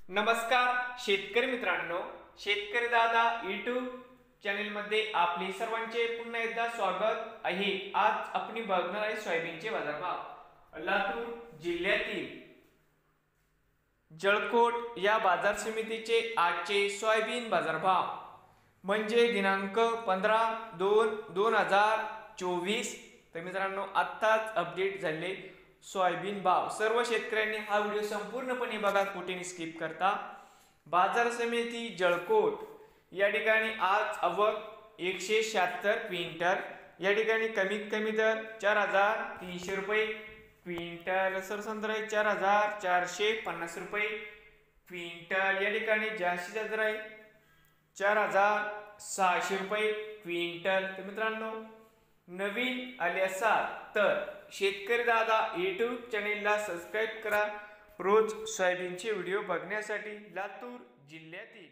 नमस्कार शेतकरी मित्रांनो, शेतकरी दादा यूट्यूब चॅनल मध्ये आपले सर्वांचे पुन्हा एकदा स्वागत आहे। आज आपण बघणार आहे सोयाबीनचे बाजारभाव। लातूर जिल्ह्यातील जळकोट या बाजार समितीचे आजचे सोयाबीन बाजारभाव म्हणजे दिनांक 15/2/2024। तर मित्रांनो, आत्ताच अपडेट झाले सोयाबीन भाव। सर्व शेतकऱ्यांनी हा व्हिडिओ संपूर्णपणे बघा, कुठेही स्किप करता। बाजार समिती जळकोट या ठिकाणी आज आवक 176 क्विंटल, या ठिकाणी कमीत कमी दर 4300 रुपये क्विंटल, सरसंत्र 4450 रुपये क्विंटल, या ठिकाणी जास्तीत दर आहे 4600 रुपये क्विंटल। तर मित्रांनो, नवीन आले असाल तर शेतकरी दादा यूट्यूब चॅनेलला सबस्क्राईब करा रोज सोयाबीनचे व्हिडिओ बघण्यासाठी। लातूर जिल्ह्यातील